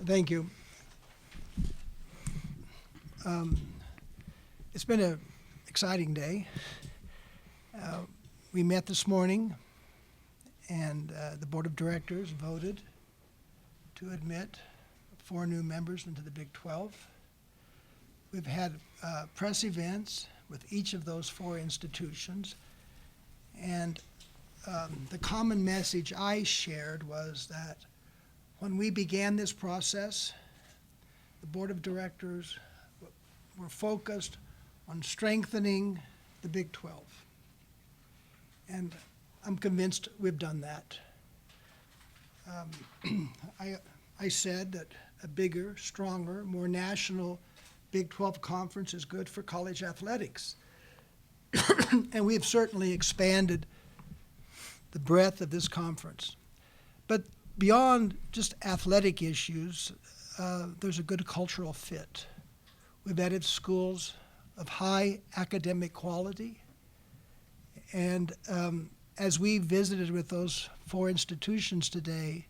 Thank you. It's been an exciting day. We met this morning, and the Board of Directors voted to admit 4 new members into the Big 12. We've had press events with each of those 4 institutions, and the common message I shared was that when we began this process, the Board of Directors were focused on strengthening the Big 12. And I'm convinced we've done that. I said that a bigger, stronger, more national Big 12 conference is good for college athletics. And we've certainly expanded the breadth of this conference. But beyond just athletic issues, there's a good cultural fit. We've added schools of high academic quality. And as we visited with those 4 institutions today,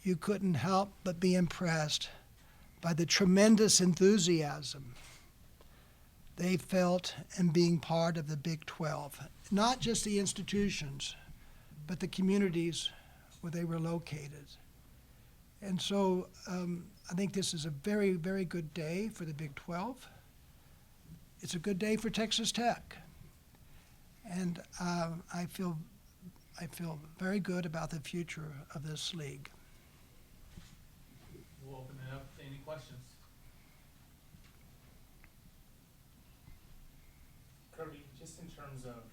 you couldn't help but be impressed by the tremendous enthusiasm they felt in being part of the Big 12. Not just the institutions, but the communities where they were located. And so I think this is a very, very good day for the Big 12. It's a good day for Texas Tech. And I feel very good about the future of this league. We'll open it up to any questions. Kirby, just in terms of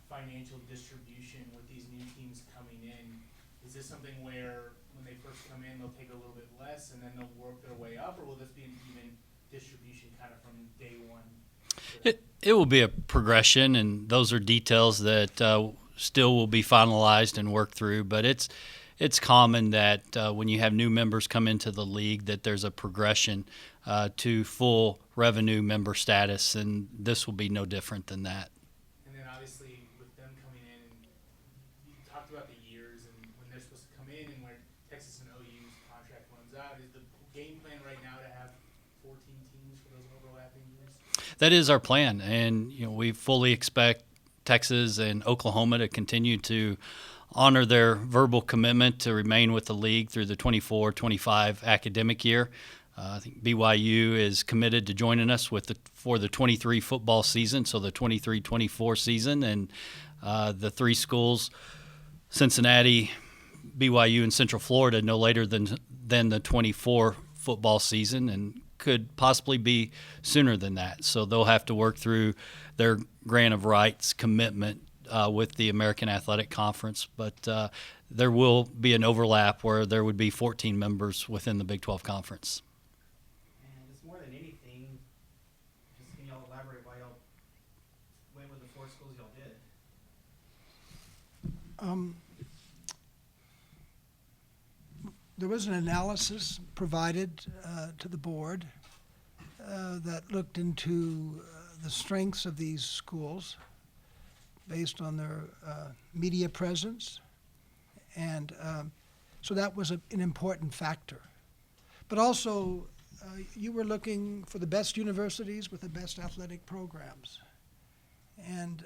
financial distribution with these new teams coming in, is this something where when they first come in they'll take a little bit less and then they'll work their way up, or will this be an even distribution kind of from day one? It will be a progression, and those are details that still will be finalized and worked through. But it's common that when you have new members come into the league, that there's a progression to full revenue member status, and this will be no different than that. And then obviously with them coming in, you talked about the years and when they're supposed to come in and where Texas and OU's contract runs out. Is the game plan right now to have 14 teams for those overlapping years? That is our plan, and we fully expect Texas and Oklahoma to continue to honor their verbal commitment to remain with the league through the 24-25 academic year. I think BYU is committed to joining us for the 23 football season, so the 23-24 season, and the 3 schools, Cincinnati, BYU, and Central Florida, no later than the 24 football season, and could possibly be sooner than that. So they'll have to work through their grant of rights commitment with the American Athletic Conference, but there will be an overlap where there would be 14 members within the Big 12 Conference. And it's more than anything, just can y'all elaborate why y'all went with the 4 schools y'all did? There was an analysis provided to the board that looked into the strengths of these schools based on their media presence, and so that was an important factor. But also, you were looking for the best universities with the best athletic programs, and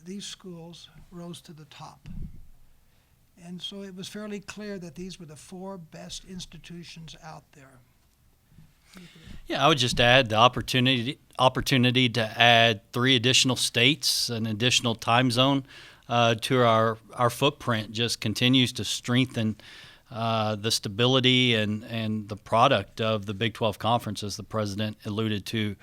these schools rose to the top. And so it was fairly clear that these were the 4 best institutions out there. Yeah, I would just add the opportunity to add 3 additional states, an additional time zone to our footprint just continues to strengthen the stability and the product of the Big 12 Conference, as the president alluded to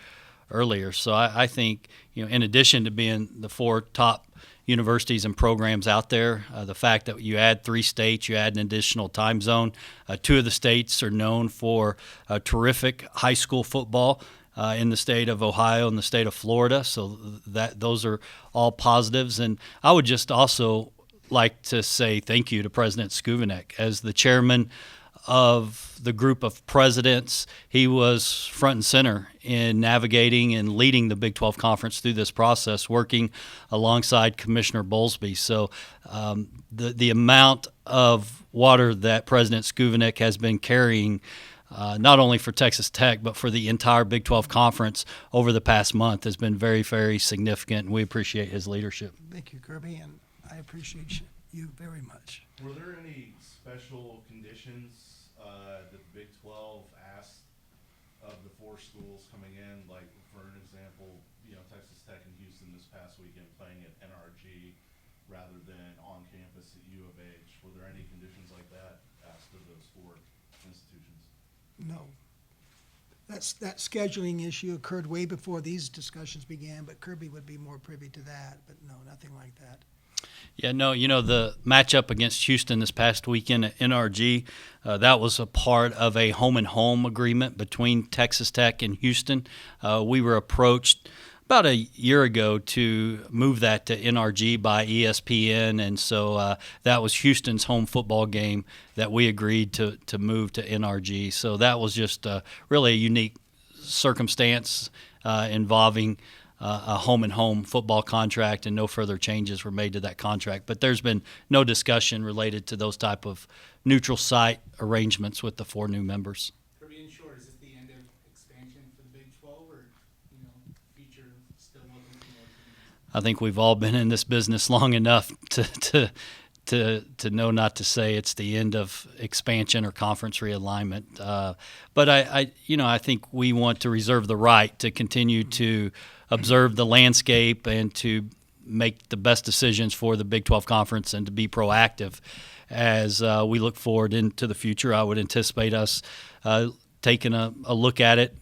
earlier. So I think, in addition to being the 4 top universities and programs out there, the fact that you add 3 states, you add an additional time zone. 2 of the states are known for terrific high school football in the state of Ohio and the state of Florida, so those are all positives. And I would just also like to say thank you to President Schovanec. As the chairman of the group of presidents. He was front and center in navigating and leading the Big 12 Conference through this process, working alongside Commissioner Bowlesby. So the amount of water that President Schovanec has been carrying, not only for Texas Tech, but for the entire Big 12 Conference over the past month has been very, very significant, and we appreciate his leadership. Thank you, Kirby, and I appreciate you very much. Were there any special conditions that the Big 12 asked of the four schools coming in? Like, for an example, Texas Tech and Houston this past weekend playing at NRG rather than on campus at U of H. Were there any conditions like that asked of those four institutions? No. That scheduling issue occurred way before these discussions began, but Kirby would be more privy to that, but no, nothing like that. Yeah, no, the matchup against Houston this past weekend at NRG, that was a part of a home-and-home agreement between Texas Tech and Houston. We were approached about a year ago to move that to NRG by ESPN, and so that was Houston's home football game that we agreed to move to NRG. So that was just really a unique circumstance involving a home-and-home football contract, and no further changes were made to that contract. But there's been no discussion related to those type of neutral site arrangements with the four new members. Kirby, in short, is this the end of expansion for the Big 12, or future still looking for more teams? I think we've all been in this business long enough to know not to say it's the end of expansion or conference realignment. But I think we want to reserve the right to continue to observe the landscape and to make the best decisions for the Big 12 Conference and to be proactive as we look forward into the future. I would anticipate us taking a look at it,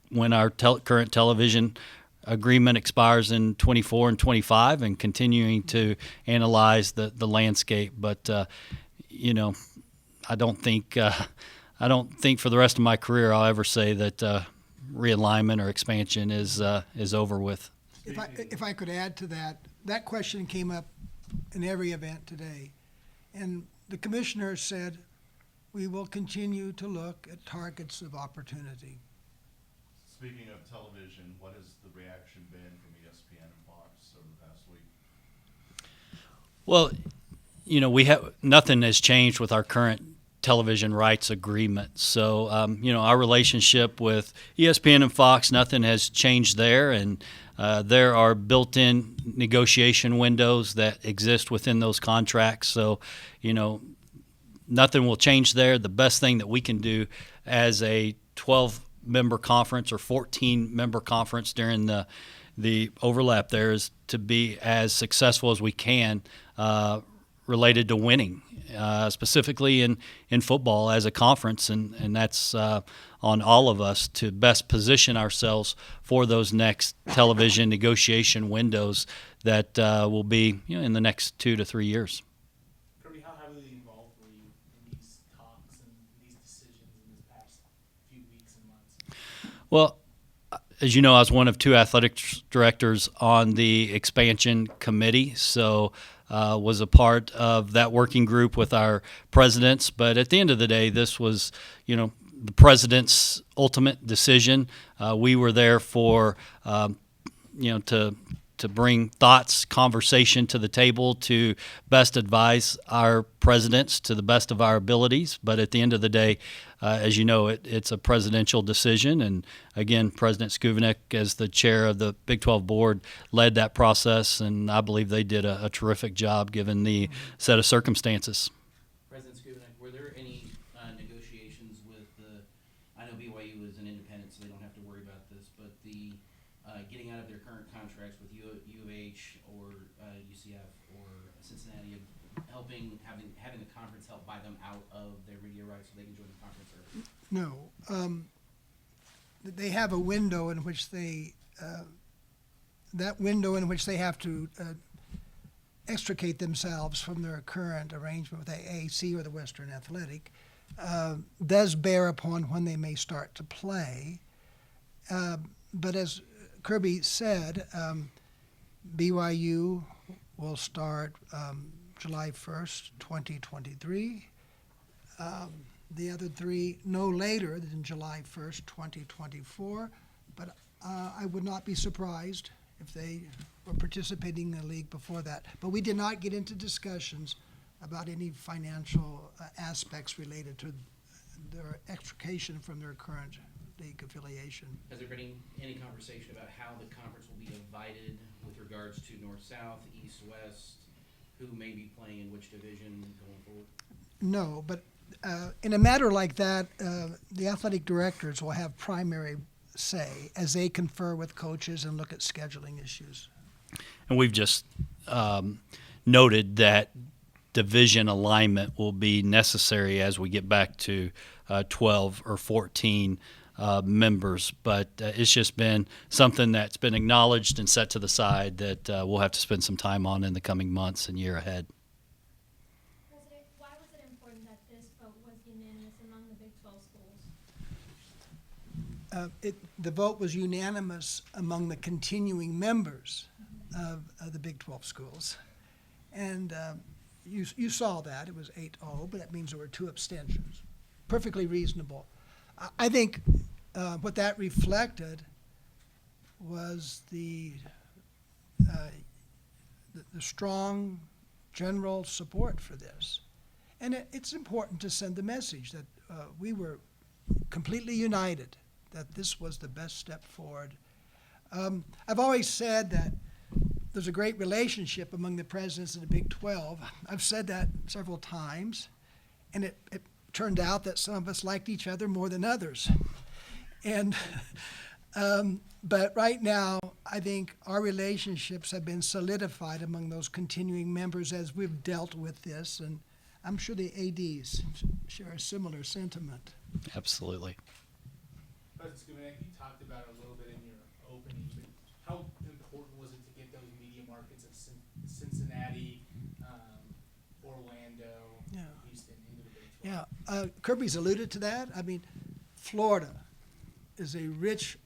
when our current television agreement expires in 24 and 25, and continuing to analyze the landscape. But I don't think for the rest of my career I'll ever say that realignment or expansion is over with. If I could add to that question came up in every event today, and the commissioner said we will continue to look at targets of opportunity. Speaking of television, what has the reaction been from ESPN and Fox over the past week? Well, we have nothing has changed with our current television rights agreement. So, our relationship with ESPN and Fox, nothing has changed there, and there are built-in negotiation windows that exist within those contracts. So, nothing will change there. The best thing that we can do as a 12-member conference or 14-member conference during the overlap there is to be as successful as we can related to winning, specifically in football as a conference, and that's on all of us to best position ourselves for those next television negotiation windows that will be in the next 2 to 3 years. Kirby, how heavily involved were you in these talks and these decisions in this past few weeks and months? Well, as you know, I was one of two athletics directors on the expansion committee, so was a part of that working group with our presidents. But at the end of the day, this was, the president's ultimate decision. We were there for, to bring thoughts, conversation to the table to best advise our presidents to the best of our abilities. But at the end of the day, as you know, it's a presidential decision. And again, President Schovanec, as the chair of the Big 12 board, led that process. And I believe they did a terrific job given the set of circumstances. President Schovanec, were there any negotiations with I know BYU is an independent, so they don't have to worry about this, but the getting out of their current contracts with U of H or UCF or Cincinnati, having the conference help buy them out of their media rights so they can join the conference? Or? No. They have a window in which they have to extricate themselves from their current arrangement with the AAC or the Western Athletic, does bear upon when they may start to play. But as Kirby said, BYU will start July 1st, 2023. The other three no later than July 1st, 2024. But I would not be surprised if they were participating in the league before that. But we did not get into discussions about any financial aspects related to their extrication from their current league affiliation. Has there been any conversation about how the conference will be divided with regards to north-south, east-west, who may be playing in which division going forward? No, but in a matter like that, the athletic directors will have primary say as they confer with coaches and look at scheduling issues. And we've just noted that division alignment will be necessary as we get back to 12 or 14 members. But it's just been something that's been acknowledged and set to the side that we'll have to spend some time on in the coming months and year ahead. President, why was it important that this vote was unanimous among the Big 12 schools? The vote was unanimous among the continuing members of the Big 12 schools. And you saw that. It was 8-0, but that means there were 2 abstentions. Perfectly reasonable. I think what that reflected was the strong general support for this. And it's important to send the message that we were completely united, that this was the best step forward. I've always said that there's a great relationship among the presidents of the Big 12. I've said that several times, and it turned out that some of us liked each other more than others. And but right now, I think our relationships have been solidified among those continuing members as we've dealt with this, and I'm sure the ADs share a similar sentiment. Absolutely. President Schovanec, you talked about it a little bit in your opening, but how important was it to get those media markets of Cincinnati, Orlando, Yeah. Houston into the Big 12? Yeah, Kirby's alluded to that. I mean, Florida is a rich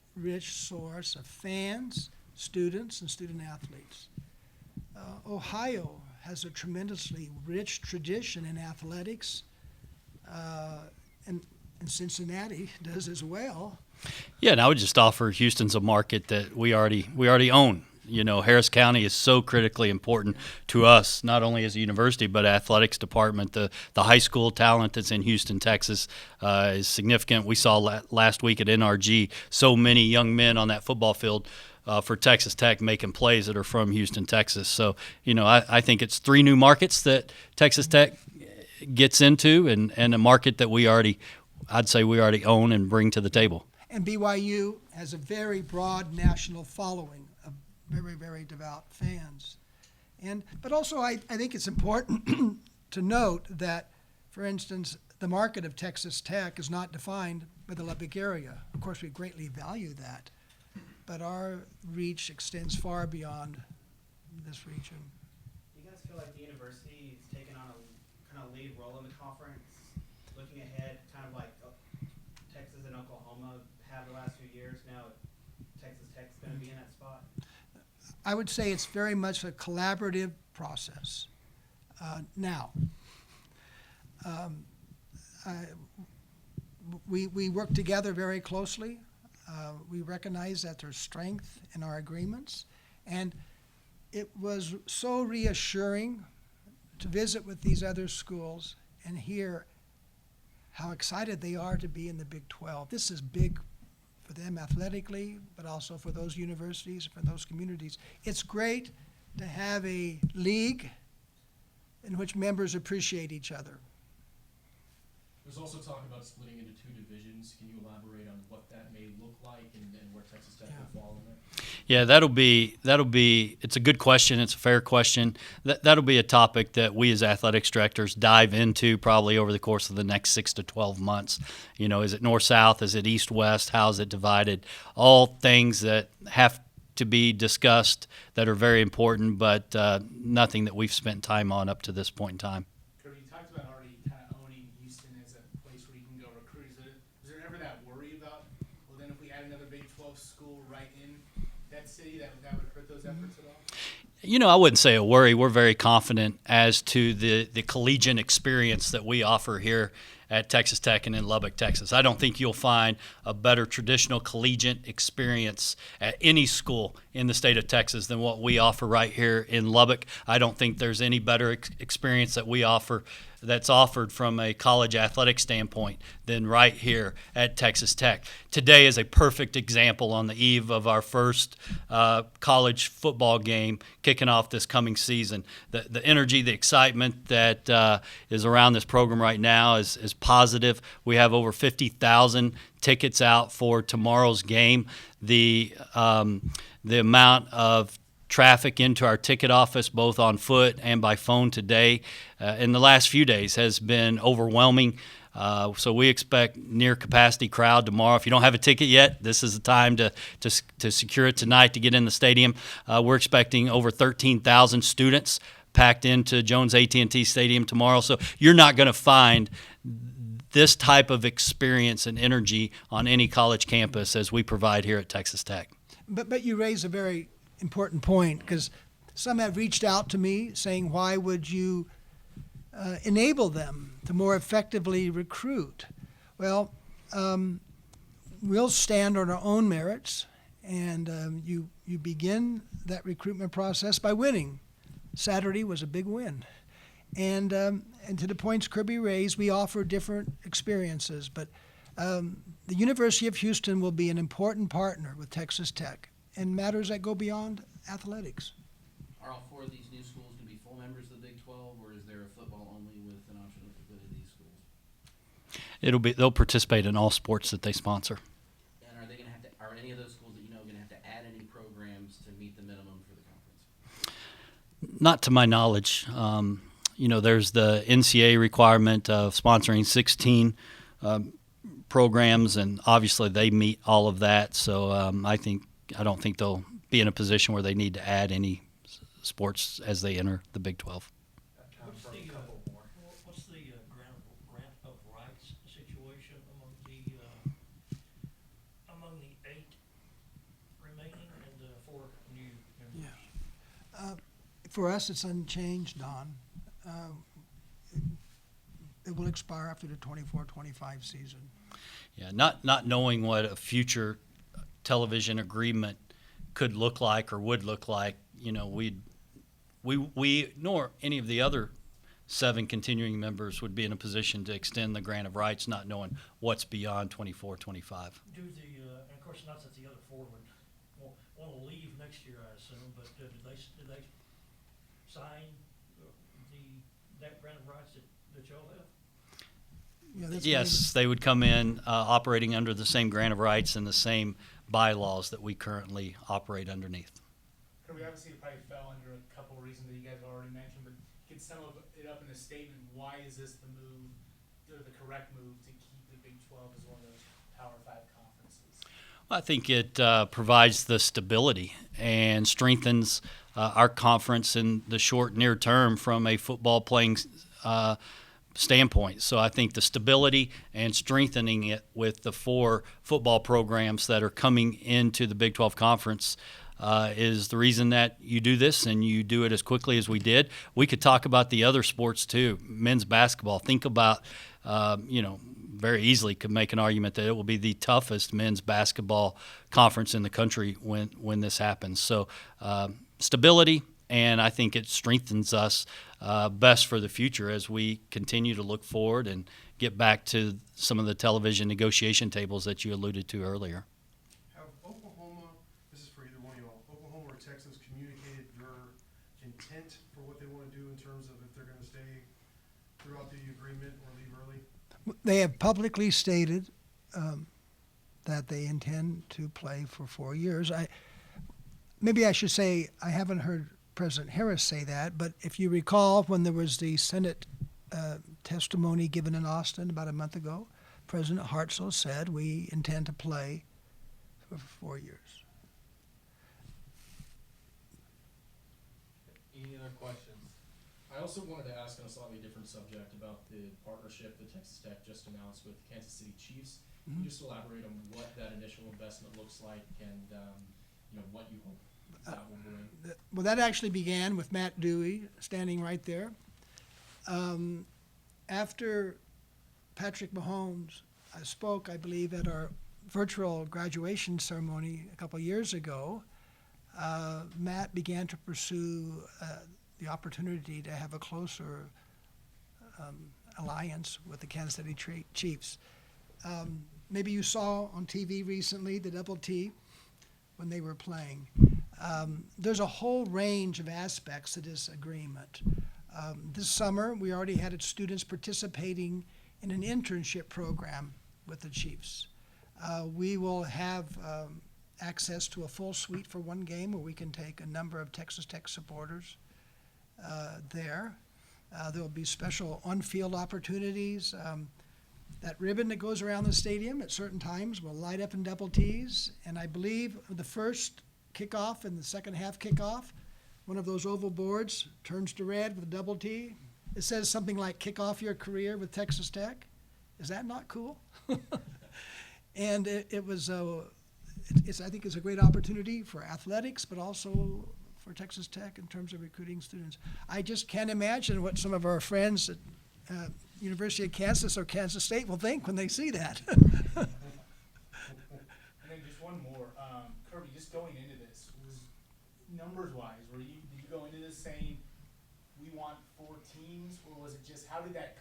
source of fans, students, and student athletes. Ohio has a tremendously rich tradition in athletics, and Cincinnati does as well. Yeah, and I would just offer Houston's a market that we already own. You know, Harris County is so critically important to us, not only as a university, but athletics department. The high school talent that's in Houston, Texas, is significant. We saw last week at NRG so many young men on that football field for Texas Tech making plays that are from Houston, Texas. So, you know, I think it's 3 new markets that Texas Tech gets into, and a market that I'd say we already own and bring to the table. And BYU has a very broad national following of very, very devout fans. But also I think it's important to note that, for instance, the market of Texas Tech is not defined by the Lubbock area. Of course, we greatly value that, but our reach extends far beyond this region. Do you guys feel like the university is taking on a kind of lead role in the conference, looking ahead, kind of like Texas and Oklahoma have the last few years? Now Texas Tech's going to be in that spot. I would say it's very much a collaborative process. We work together very closely. We recognize that there's strength in our agreements, and it was so reassuring to visit with these other schools and hear how excited they are to be in the Big 12. This is big for them athletically, but also for those universities, for those communities. It's great to have a league in which members appreciate each other. There's also talk about splitting into 2 divisions. Can you elaborate on what that may look like and where Texas Tech will fall in that? Yeah, that'll be. It's a good question. It's a fair question. That'll be a topic that we as athletics directors dive into probably over the course of the next 6 to 12 months. You know, is it north-south? Is it east-west? How is it divided? All things that have to be discussed that are very important, but nothing that we've spent time on up to this point in time. Kirby, you talked about already kind of owning Houston as a place where you can go recruit. Is there ever that worry about, well, then if we add another Big 12 school right in that city, that would hurt those efforts at all? You know, I wouldn't say a worry. We're very confident as to the collegiate experience that we offer here at Texas Tech and in Lubbock, Texas. I don't think you'll find a better traditional collegiate experience at any school in the state of Texas than what we offer right here in Lubbock. I don't think there's any better experience that we offer that's offered from a college athletic standpoint than right here at Texas Tech. Today is a perfect example on the eve of our first college football game kicking off this coming season. The energy, the excitement that is around this program right now is positive. We have over 50,000 tickets out for tomorrow's game. The amount of traffic into our ticket office, both on foot and by phone today, in the last few days has been overwhelming. So we expect near capacity crowd tomorrow. If you don't have a ticket yet, this is the time to secure it tonight to get in the stadium. We're expecting over 13,000 students packed into Jones AT&T Stadium tomorrow. So you're not going to find this type of experience and energy on any college campus as we provide here at Texas Tech. But you raise a very important point, because some have reached out to me saying, why would you enable them to more effectively recruit? Well, we'll stand on our own merits, and you begin that recruitment process by winning. Saturday was a big win. And to the points Kirby raised, we offer different experiences, but the University of Houston will be an important partner with Texas Tech in matters that go beyond athletics. Are all four of these new schools going to be full members of the Big 12, or is there a football only with an option to go to these schools? They'll participate in all sports that they sponsor. And are they going to have to? Are any of those schools that you know going to have to add any programs to meet the minimum for the conference? Not to my knowledge. There's the NCAA requirement of sponsoring 16 programs, and obviously they meet all of that. So I don't think they'll be in a position where they need to add any sports as they enter the Big 12. What's the grant of rights situation among the 8 remaining and the 4 new members? Yeah. For us, it's unchanged, Don. It will expire after the 24-25 season. Yeah, not knowing what a future television agreement could look like or would look like, we nor any of the other 7 continuing members would be in a position to extend the grant of rights, not knowing what's beyond 24-25. And of course, not that the other 4 would want to leave next year, I assume, but did they sign that grant of rights that y'all have? Yeah, Yes, they would come in operating under the same grant of rights and the same bylaws that we currently operate underneath. We obviously probably fell under a couple of reasons that you guys already mentioned, but you could sum it up in a statement. Why is this the move, or the correct move, to keep the Big 12 as one of those Power 5 conferences? I think it provides the stability and strengthens our conference in the short near term from a football playing standpoint. So I think the stability and strengthening it with the 4 football programs that are coming into the Big 12 Conference is the reason that you do this, and you do it as quickly as we did. We could talk about the other sports too. Men's basketball. Think about, very easily could make an argument that it will be the toughest men's basketball conference in the country when this happens. So stability, and I think it strengthens us best for the future as we continue to look forward and get back to some of the television negotiation tables that you alluded to earlier. Have Oklahoma, this is for either one of y'all, Oklahoma or Texas, communicated their intent for what they want to do in terms of if they're going to stay throughout the agreement or leave early? They have publicly stated that they intend to play for 4 years. Maybe I should say I haven't heard President Harris say that, but if you recall when there was the Senate testimony given in Austin about a month ago, President Hartzell said we intend to play for 4 years. Any other questions? I also wanted to ask on a slightly different subject about the partnership that Texas Tech just announced with Kansas City Chiefs. Can you just elaborate on what that initial investment looks like and what you hope that will bring? Well, that actually began with Matt Dewey standing right there. After Patrick Mahomes spoke, I believe, at our virtual graduation ceremony a couple years ago, Matt began to pursue the opportunity to have a closer alliance with the Kansas City Chiefs. Maybe you saw on TV recently the Double T when they were playing. There's a whole range of aspects to this agreement. This summer, we already had students participating in an internship program with the Chiefs. We will have access to a full suite for one game where we can take a number of Texas Tech supporters there. There will be special on-field opportunities. That ribbon that goes around the stadium at certain times will light up in double T's. And I believe the first kickoff and the second half kickoff, one of those oval boards turns to red with a double T. It says something like "Kick off your career with Texas Tech." Is that not cool? And it was, I think it's a great opportunity for athletics, but also for Texas Tech in terms of recruiting students. I just can't imagine what some of our friends at University of Kansas or Kansas State will think when they see that. And then just one more, Kirby, just going into this, was numbers-wise, did you go into this saying we want 4 teams, or was it just how did that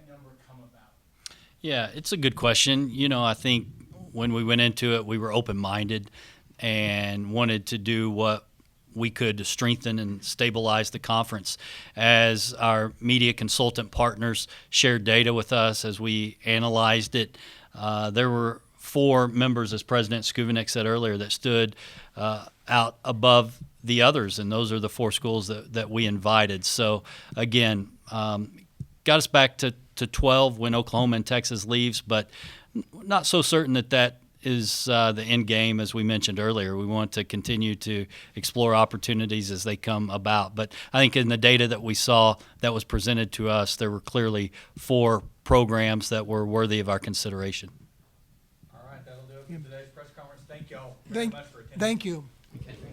number come about? Yeah, it's a good question. You know, I think when we went into it, we were open-minded and wanted to do what we could to strengthen and stabilize the conference. As our media consultant partners shared data with us as we analyzed it, there were 4 members, as President Schovanec said earlier, that stood out above the others, and those are the 4 schools that we invited. So, again, got us back to 12 when Oklahoma and Texas leaves, but not so certain that is the end game, as we mentioned earlier. We want to continue to explore opportunities as they come about. But I think in the data that we saw that was presented to us, there were clearly 4 programs that were worthy of our consideration. All right, that'll do it for today's press conference. Thank y'all very much for attending. Thank you.